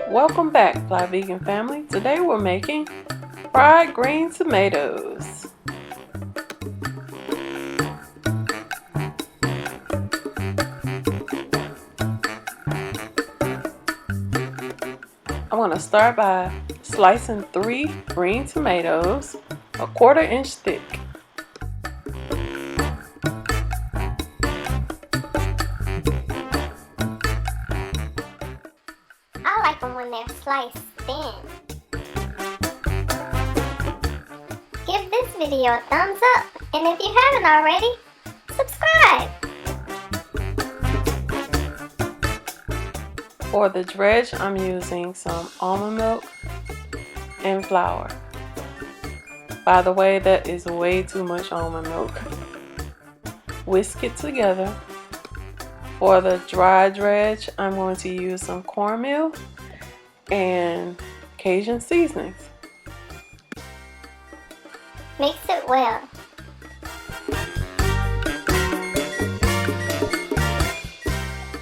Welcome back, Fly Vegan family. Today we're making fried green tomatoes. I'm going to start by slicing 3 green tomatoes, a 1/4 inch thick. I like them when they're sliced thin. Give this video a thumbs up, and if you haven't already, subscribe. For the dredge, I'm using some almond milk and flour. By the way, that is way too much almond milk. Whisk it together. For the dry dredge, I'm going to use some cornmeal and Cajun seasonings. Mix it well.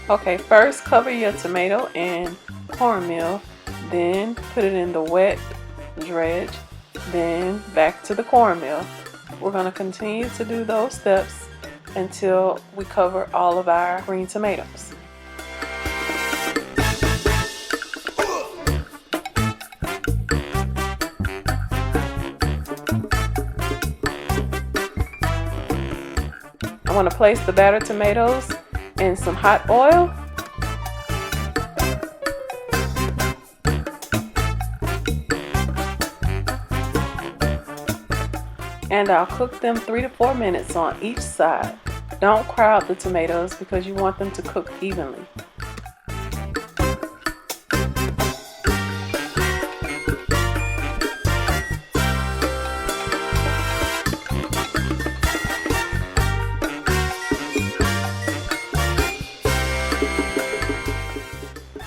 Okay, first cover your tomato in cornmeal, then put it in the wet dredge, then back to the cornmeal. We're going to continue to do those steps until we cover all of our green tomatoes. I want to place the battered tomatoes in some hot oil. And I'll cook them 3 to 4 minutes on each side. Don't crowd the tomatoes because you want them to cook evenly.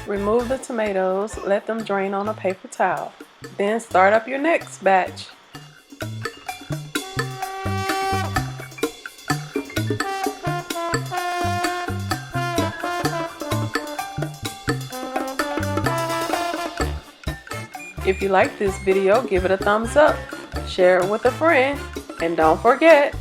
Remove the tomatoes, let them drain on a paper towel. Then start up your next batch. If you like this video, give it a thumbs up, share it with a friend, and don't forget,